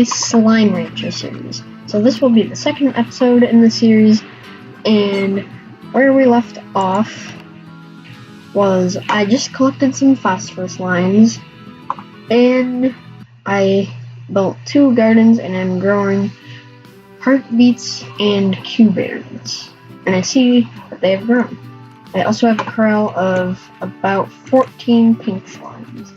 Slime Rancher series. So this will be the second episode in the series, and where we left off was I just collected some phosphorus slimes, and I built 2 gardens, and I'm growing heartbeats and cuberries, and I see that they have grown. I also have a corral of about 14 pink slimes.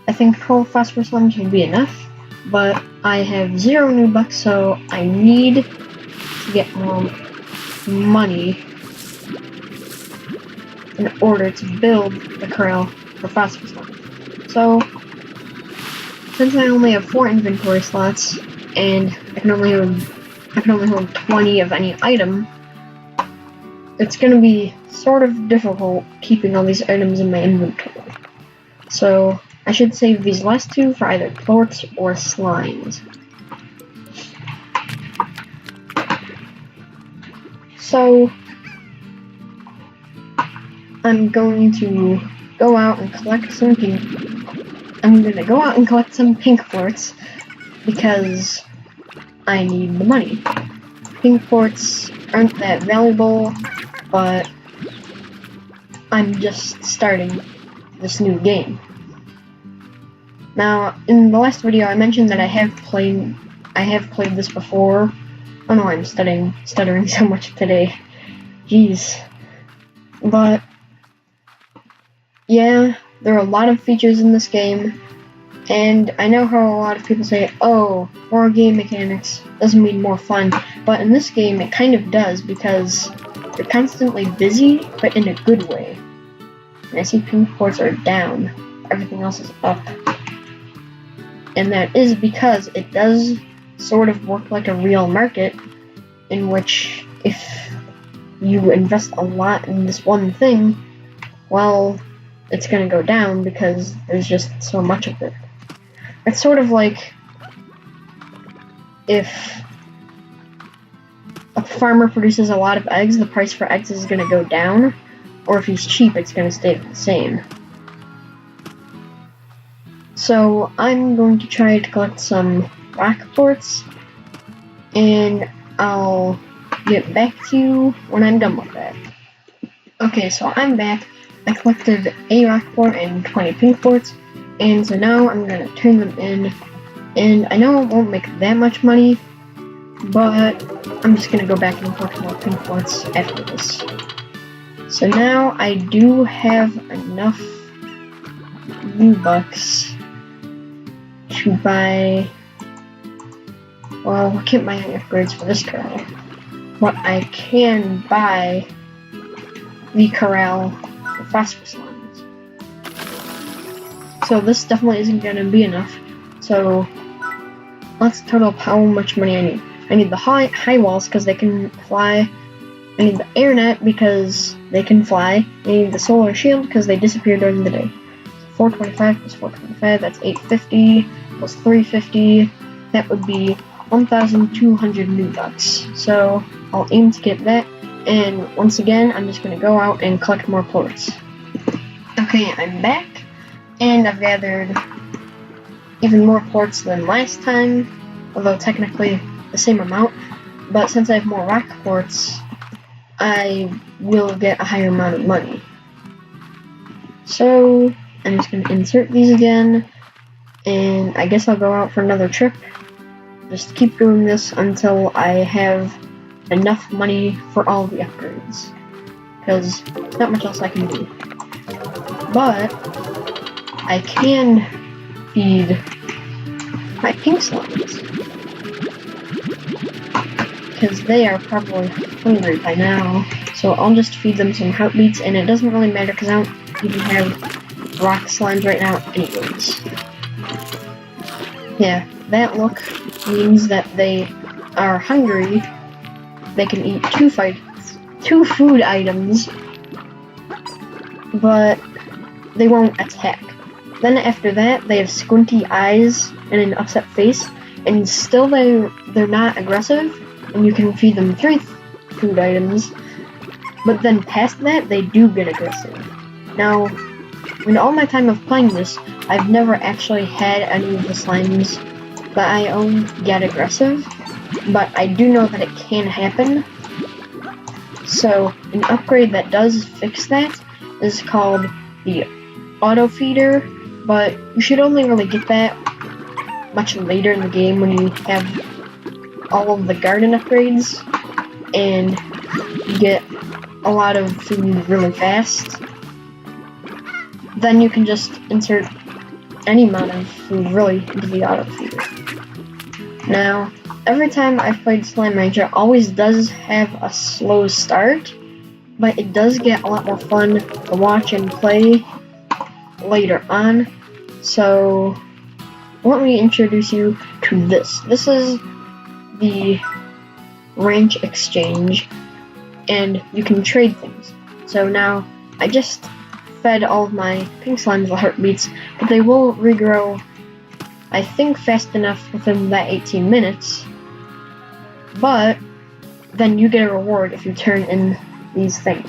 I think 12 phosphorus slimes would be enough, but I have 0 new bucks, so I need to get more money in order to build the corral for phosphorus slimes. So, since I only have 4 inventory slots and I can only hold 20 of any item, it's going to be sort of difficult keeping all these items in my inventory. So I should save these last 2 for either plorts or slimes. So I'm going to go out and collect some pink. I'm gonna go out and collect some pink plorts because I need the money. Pink plorts aren't that valuable, but I'm just starting this new game. Now, in the last video, I mentioned that I have played this before. Oh no, I'm stuttering so much today. Jeez. But yeah, there are a lot of features in this game, and I know how a lot of people say, oh, more game mechanics doesn't mean more fun, but in this game it kind of does, because you're constantly busy, but in a good way. And I see pink plorts are down, everything else is up. And that is because it does sort of work like a real market, in which if you invest a lot in this one thing, well, it's going to go down because there's just so much of it. It's sort of like if a farmer produces a lot of eggs, the price for eggs is going to go down, or if he's cheap, it's going to stay the same. So I'm going to try to collect some rock plorts, and I'll get back to you when I'm done with that. Okay, so I'm back. I collected a rock plort and 20 pink plorts, and so now I'm going to turn them in, and I know it won't make that much money, but I'm just going to go back and collect more pink plorts after this. So now I do have enough V-Bucks to buy, well, I can't buy any upgrades for this corral, but I can buy the corral for phosphorus slimes. So this definitely isn't going to be enough, so let's total up how much money I need. I need the high walls because they can fly. I need the air net because they can fly. I need the solar shield because they disappear during the day. 425 plus 425, that's 850, plus 350, that would be 1,200 new bucks. So I'll aim to get that, and once again, I'm just going to go out and collect more plorts. Okay, I'm back, and I've gathered even more plorts than last time, although technically the same amount, but since I have more rock plorts, I will get a higher amount of money. So I'm just going to insert these again, and I guess I'll go out for another trip. Just keep doing this until I have enough money for all the upgrades, because there's not much else I can do. But I can feed my pink slimes, because they are probably hungry by now. So I'll just feed them some heartbeats, and it doesn't really matter because I don't even have rock slimes right now anyways. Yeah, that look means that they are hungry. They can eat 2 food items, but they won't attack. Then after that, they have squinty eyes and an upset face, and still they're not aggressive, and you can feed them 3 food items, but then past that, they do get aggressive. Now, in all my time of playing this, I've never actually had any of the slimes that I own get aggressive, but I do know that it can happen. So an upgrade that does fix that is called the auto feeder, but you should only really get that much later in the game when you have all of the garden upgrades and you get a lot of food really fast. Then you can just insert any amount of food really into the auto feeder. Now, every time I've played Slime Rancher, it always does have a slow start, but it does get a lot more fun to watch and play later on. So let me introduce you to this. This is the ranch exchange, and you can trade things. So now I just fed all of my pink slimes the heartbeats, but they will regrow, I think, fast enough within that 18 minutes. But then you get a reward if you turn in these things.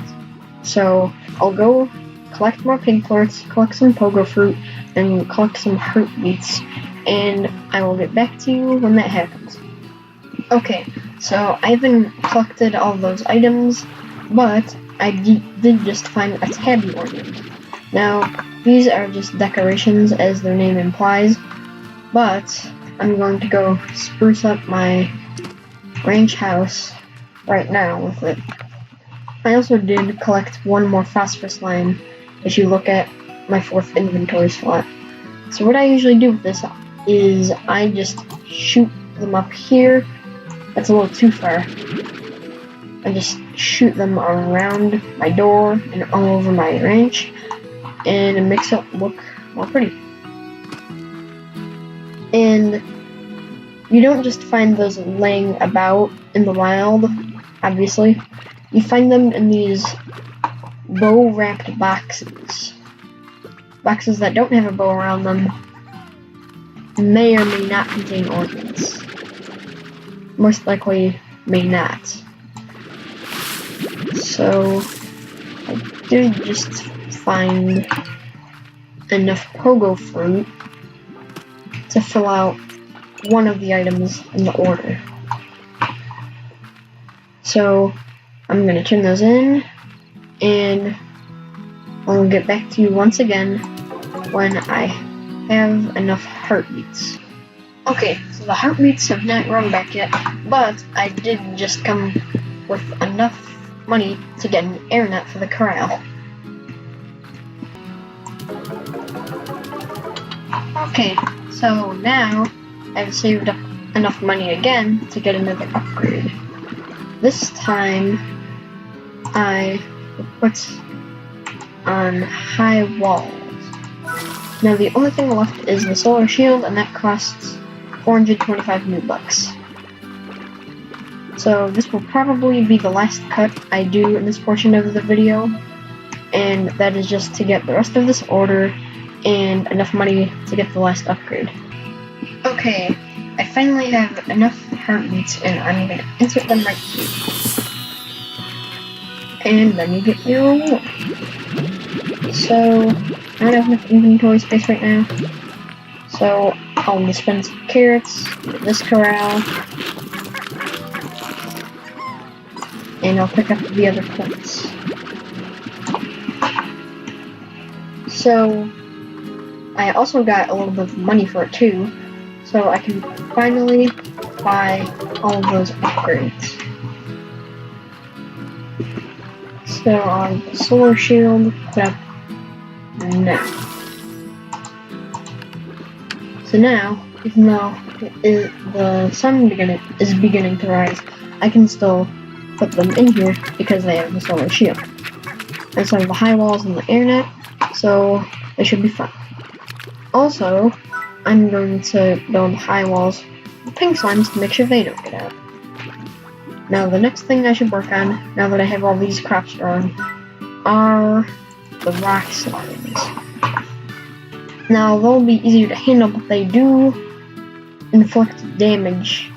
So I'll go collect more pink plorts, collect some pogo fruit, and collect some heartbeats, and I will get back to you when that happens. Okay, so I haven't collected all those items, but I did just find a tabby ornament. Now, these are just decorations, as their name implies, but I'm going to go spruce up my ranch house right now with it. I also did collect one more phosphorus slime if you look at my 4th inventory slot. So what I usually do with this is I just shoot them up here. That's a little too far. I just shoot them around my door and all over my ranch, and it makes it look more pretty. And you don't just find those laying about in the wild, obviously. You find them in these bow-wrapped boxes. Boxes that don't have a bow around them may or may not contain ornaments. Most likely may not. So I did just find enough pogo fruit to fill out one of the items in the order. So I'm going to turn those in, and I'll get back to you once again when I have enough heartbeats. Okay, so the heartbeats have not run back yet, but I did just come with enough money to get an air net for the corral. Okay, so now I've saved up enough money again to get another upgrade. This time I will put on high walls. Now the only thing left is the solar shield, and that costs 425 new bucks. So this will probably be the last cut I do in this portion of the video, and that is just to get the rest of this order and enough money to get the last upgrade. Okay, I finally have enough heartbeats, and I'm going to insert them right here. And then you get your reward. So, I don't have enough inventory space right now, so I'll just spend some carrots, get this corral, and I'll pick up the other points. So, I also got a little bit of money for it too, so I can finally buy all of those upgrades. So on the solar shield, put up now. So now, even though the sun is beginning to rise, I can still put them in here because they have the solar shield. I also have the high walls and the air net, so they should be fine. Also, I'm going to build high walls with pink slimes to make sure they don't get out. Now the next thing I should work on, now that I have all these crops grown, are the rock slimes. Now they'll be easier to handle, but they do inflict damage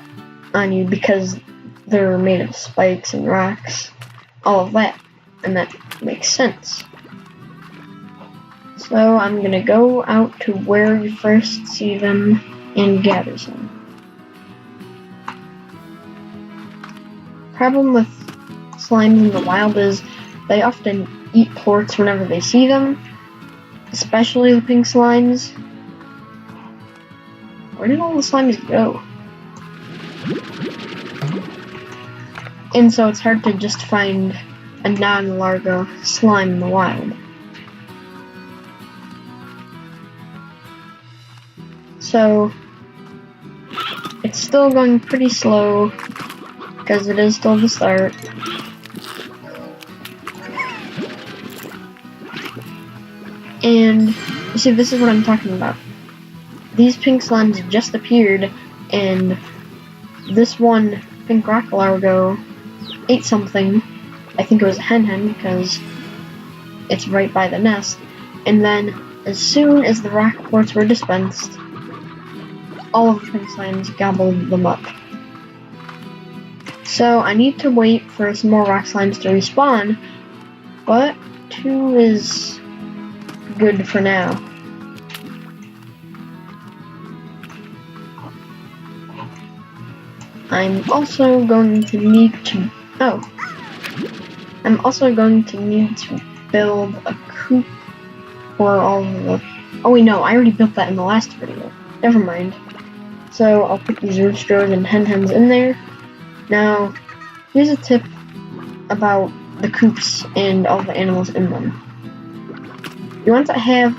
on you because they're made of spikes and rocks, all of that, and that makes sense. So I'm gonna go out to where you first see them and gather some. problem with slimes in the wild is they often eat plorts whenever they see them, especially the pink slimes. Where did all the slimes go? And so it's hard to just find a non-larva slime in the wild. So it's still going pretty slow because it is still the start. And you see, this is what I'm talking about. These pink slimes just appeared, and this one pink rock larva ate something. I think it was a hen because it's right by the nest. And then as soon as the rock plorts were dispensed, all of the pink slimes gobbled them up. So I need to wait for some more rock slimes to respawn, but 2 is good for now. I'm also going to need to build a coop for all of the... Oh wait, no, I already built that in the last video. Never mind. So I'll put these roosters and hens in there. Now, here's a tip about the coops and all the animals in them. You want to have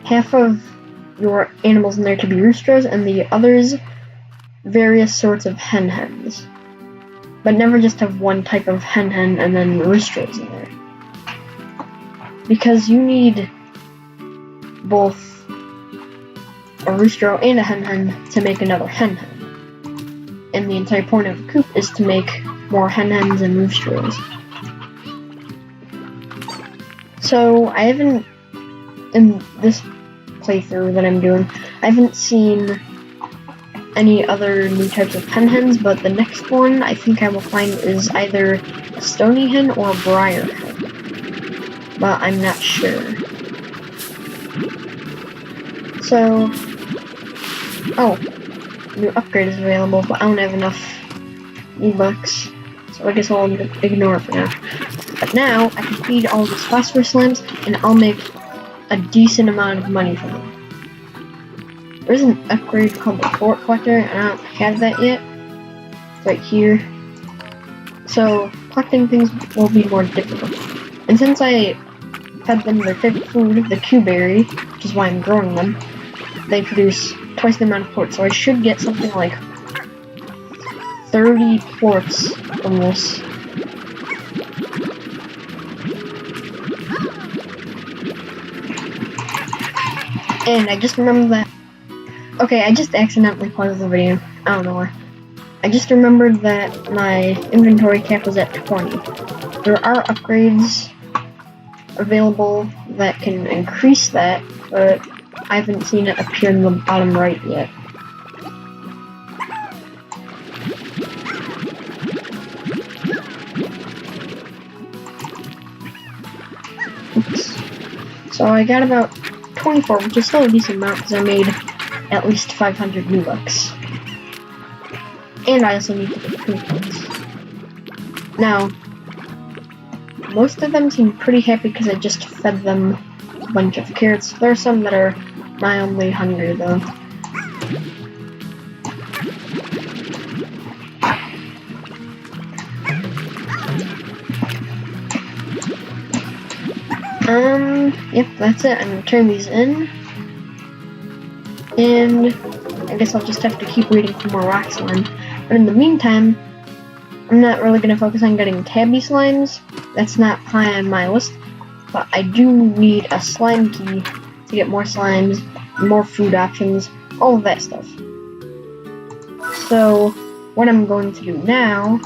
half of your animals in there to be roosters and the others various sorts of hens. But never just have one type of hen and then roosters in there. Because you need both a rooster and a hen to make another hen. And the entire point of a coop is to make more hens and roosters. So I haven't, in this playthrough that I'm doing, I haven't seen any other new types of hens, but the next one I think I will find is either a stony hen or a briar hen. But I'm not sure. So, new upgrade is available, but I don't have enough E-bucks, so I guess I'll ignore it for now. But now, I can feed all these phosphorus slimes, and I'll make a decent amount of money from them. There's an upgrade called the Fort Collector, and I don't have that yet. It's right here. So, collecting things will be more difficult. And since I fed them their favorite food, the Q-berry, which is why I'm growing them, they produce twice the amount of plorts, so I should get something like 30 plorts from this. And I just remembered that. Okay, I just accidentally paused the video. I don't know why. I just remembered that my inventory cap was at 20. There are upgrades available that can increase that, but I haven't seen it appear in the bottom right yet. Oops. So I got about 24, which is still a decent amount because I made at least 500 V-Bucks. And I also need to get coupons. Now, most of them seem pretty happy because I just fed them a bunch of carrots. There are some that are mildly hungry though. Yep, that's it. I'm gonna turn these in. And I guess I'll just have to keep waiting for more rock slime. But in the meantime, I'm not really gonna focus on getting tabby slimes. That's not high on my list. But I do need a slime key to get more slimes, more food options, all of that stuff. So what I'm going to do now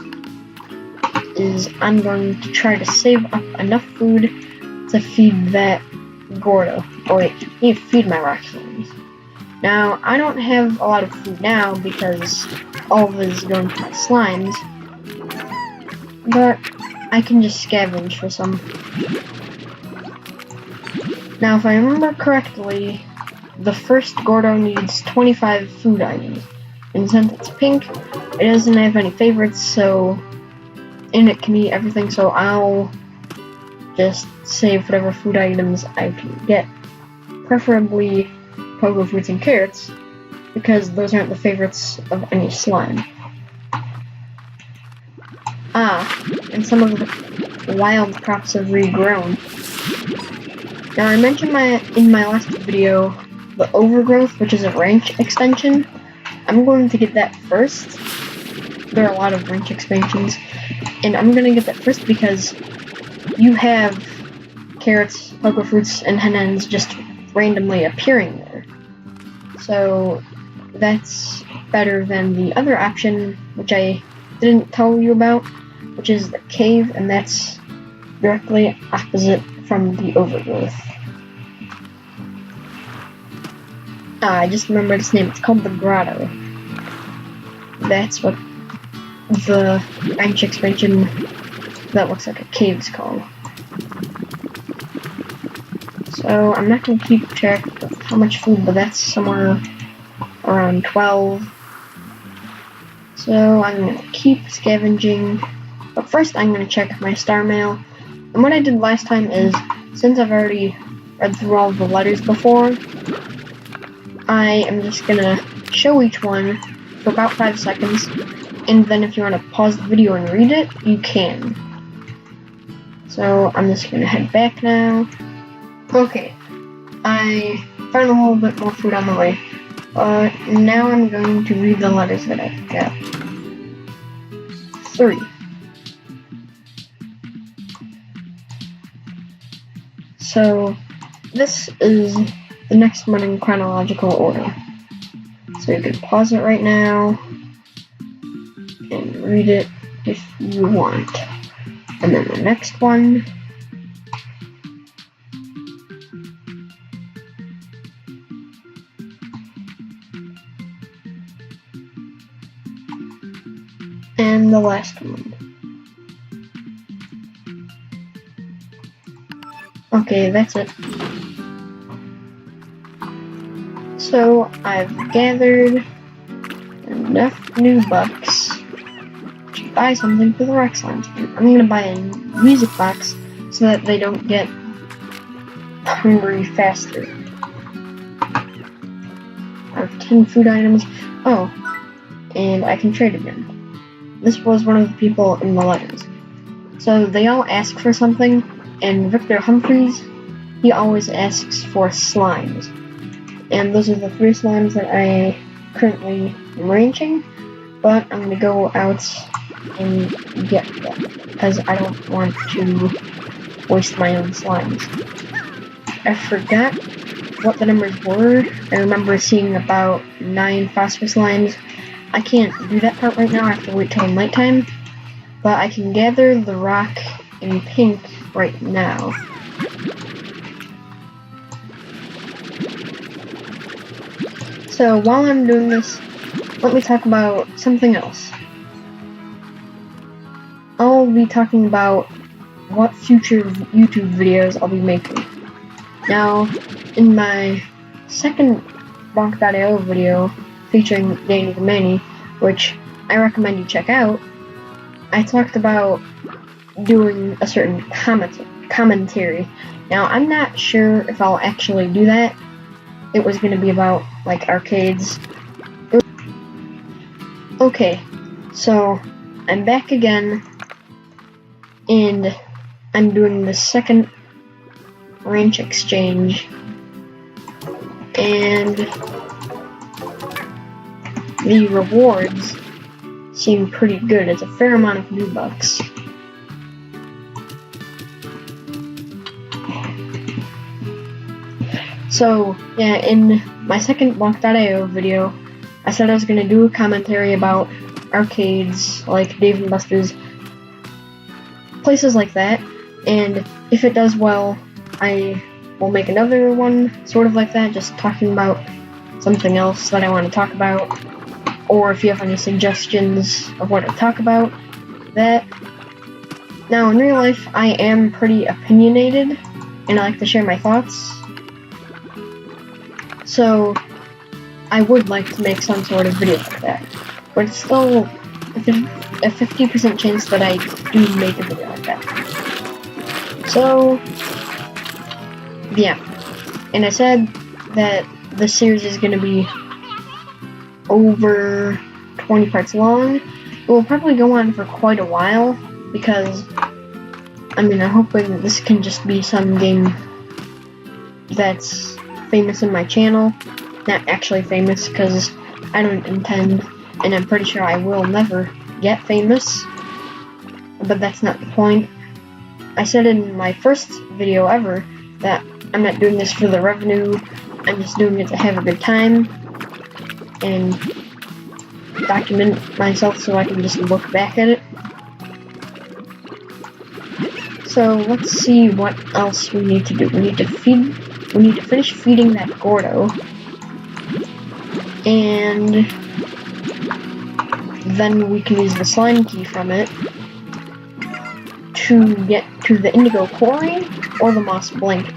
is I'm going to try to save up enough food to feed that Gordo. Oh wait, I need to feed my rock slimes. Now, I don't have a lot of food now because all of it is going to my slimes, but I can just scavenge for some. Now, if I remember correctly, the first Gordo needs 25 food items, and since it's pink, it doesn't have any favorites, so and it can eat everything, so I'll just save whatever food items I can get, preferably pogo fruits and carrots, because those aren't the favorites of any slime. And some of the wild crops have regrown. Now, I mentioned in my last video the overgrowth, which is a ranch extension. I'm going to get that first. There are a lot of ranch expansions, and I'm going to get that first because you have carrots, pogo fruits, and henens just randomly appearing there. So that's better than the other option, which I didn't tell you about, which is the cave, and that's directly opposite from the overgrowth. I just remembered its name. It's called the Grotto. That's what the ranch expansion that looks like a cave is called. So I'm not going to keep track of how much food, but that's somewhere around 12. So I'm going to keep scavenging, but first I'm going to check my star mail. And what I did last time is, since I've already read through all of the letters before, I am just going to show each one for about 5 seconds, and then if you want to pause the video and read it, you can. So I'm just going to head back now. Okay, I found a little bit more food on the way. Now I'm going to read the letters that I got. 3. So this is the next one in chronological order. So you can pause it right now and read it if you want. And then the next one. And the last one. Okay, that's it. So I've gathered enough new bucks to buy something for the rock slimes. I'm gonna buy a music box so that they don't get hungry faster. I have 10 food items. Oh, and I can trade again. This was one of the people in the letters. So they all ask for something, and Victor Humphreys, he always asks for slimes. And those are the 3 slimes that I currently am ranching, but I'm going to go out and get them, because I don't want to waste my own slimes. I forgot what the numbers were. I remember seeing about 9 phosphorus slimes. I can't do that part right now, I have to wait till nighttime, but I can gather the rock in pink right now. So while I'm doing this, let me talk about something else. I'll be talking about what future YouTube videos I'll be making. Now, in my second Bonk.io video featuring Danny the Manny, which I recommend you check out, I talked about doing a certain commentary. Now, I'm not sure if I'll actually do that. It was going to be about, like, arcades. Okay, so I'm back again, and I'm doing the second ranch exchange, and the rewards seem pretty good. It's a fair amount of new bucks. So, yeah, in my second Bonk.io video, I said I was going to do a commentary about arcades like Dave & Buster's, places like that, and if it does well, I will make another one sort of like that, just talking about something else that I want to talk about, or if you have any suggestions of what to talk about, that. Now, in real life, I am pretty opinionated, and I like to share my thoughts, so I would like to make some sort of video like that, but it's still, if a 50% chance that I do make a video like that. So, yeah. And I said that the series is going to be over 20 parts long. It will probably go on for quite a while, because, I mean, I'm hoping this can just be some game that's famous in my channel. Not actually famous, because I don't intend, and I'm pretty sure I will never get famous, but that's not the point. I said in my first video ever that I'm not doing this for the revenue, I'm just doing it to have a good time and document myself so I can just look back at it. So let's see what else we need to do. We need to finish feeding that Gordo, and then we can use the slime key from it to get to the indigo quarry or the moss blanket.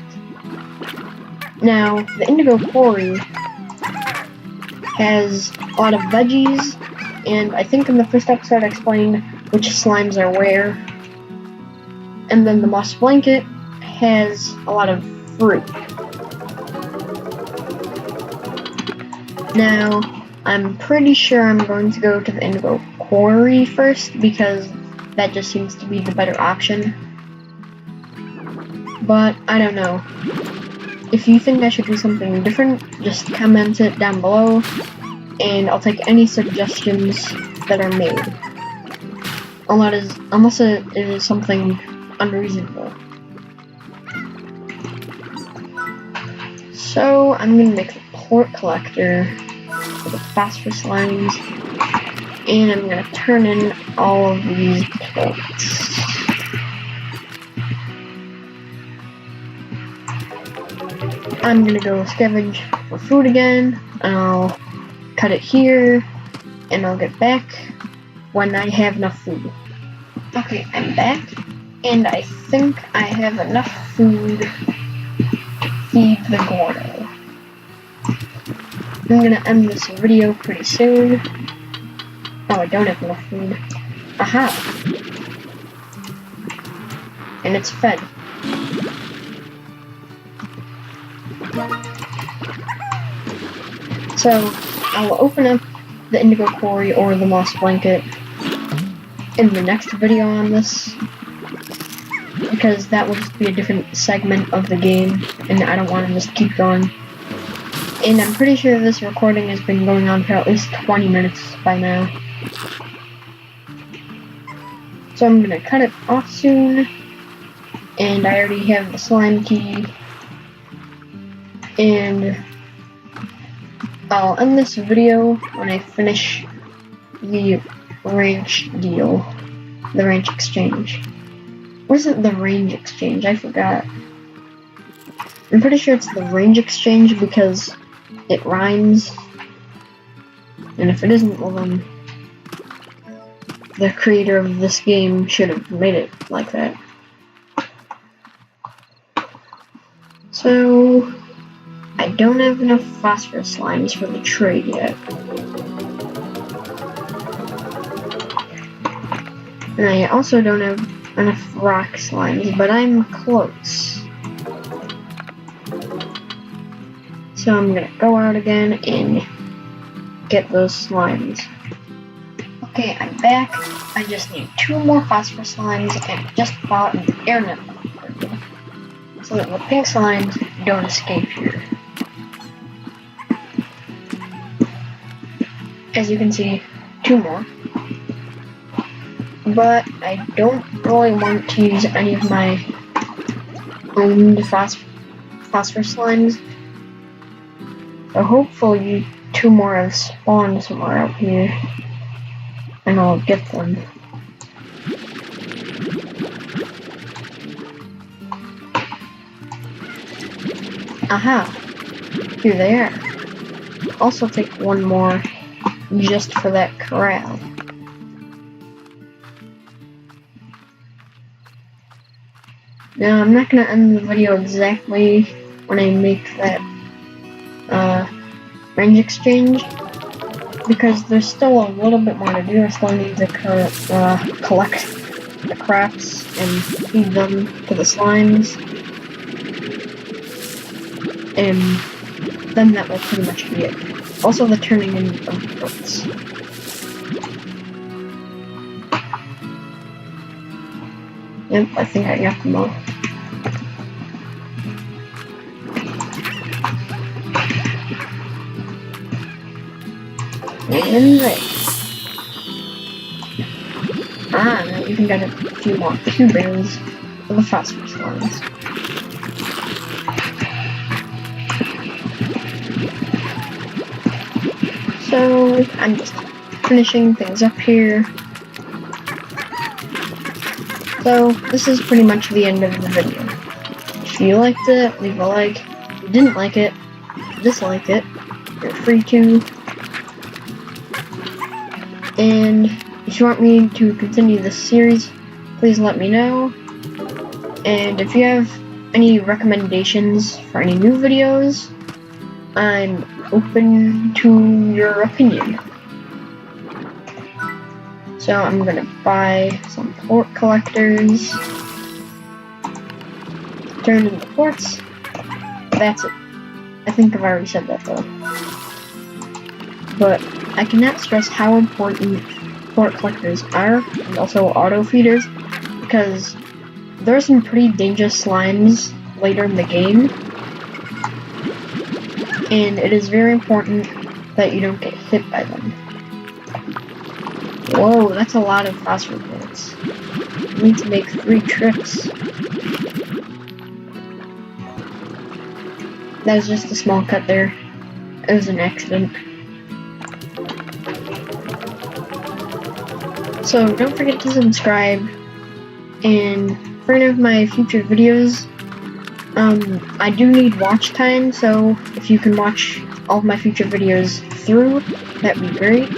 Now, the indigo quarry has a lot of veggies, and I think in the first episode I explained which slimes are where. And then the moss blanket has a lot of fruit. Now, I'm pretty sure I'm going to go to the indigo quarry first, because that just seems to be the better option. But I don't know. If you think I should do something different, just comment it down below, and I'll take any suggestions that are made. Unless it is something unreasonable. So I'm gonna make the port collector for the phosphorus slimes, and I'm gonna turn in all of these plants. I'm gonna go scavenge for food again, and I'll cut it here, and I'll get back when I have enough food. Okay, I'm back, and I think I have enough food to feed the Gordo. I'm gonna end this video pretty soon. Oh, I don't have enough food. Aha! And it's fed. So, I'll open up the indigo quarry or the moss blanket in the next video on this, because that will just be a different segment of the game, and I don't want to just keep going. And I'm pretty sure this recording has been going on for at least 20 minutes by now. So I'm gonna cut it off soon, and I already have the slime key, and I'll end this video when I finish the ranch deal, the ranch exchange. What is it, the range exchange? I forgot. I'm pretty sure it's the range exchange because it rhymes, and if it isn't, well then the creator of this game should have made it like that. So, I don't have enough phosphorus slimes for the trade yet. And I also don't have enough rock slimes, but I'm close. So I'm gonna go out again and get those slimes. Okay, I'm back. I just need 2 more phosphorus slimes and just bought an airnet so that the pink slimes don't escape here. As you can see, 2 more. But I don't really want to use any of my owned phosphorus slimes. So hopefully 2 more have spawned somewhere out here, and I'll get them. Aha! Here they are. Also take 1 more just for that corral. Now I'm not gonna end the video exactly when I make that range exchange, because there's still a little bit more to do. I still need to collect the craps and feed them to the slimes. And then that will pretty much be it. Also the turning in of books. Yep, I think I got them all. And there. Ah, now you can get a few more berries for the phosphorus lines. So, I'm just finishing things up here. So, this is pretty much the end of the video. If you liked it, leave a like. If you didn't like it, dislike it, you're free to. And if you want me to continue this series, please let me know. And if you have any recommendations for any new videos, I'm open to your opinion. So I'm gonna buy some port collectors, turn into ports. That's it. I think I've already said that though. But I cannot stress how important port collectors are, and also auto feeders, because there are some pretty dangerous slimes later in the game, and it is very important that you don't get hit by them. Whoa, that's a lot of phosphorus bullets. I need to make 3 trips. That was just a small cut there. It was an accident. So don't forget to subscribe, and for any of my future videos, I do need watch time, so if you can watch all of my future videos through, that'd be great.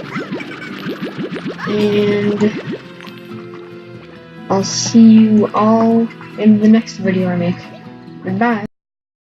And I'll see you all in the next video I make. Goodbye.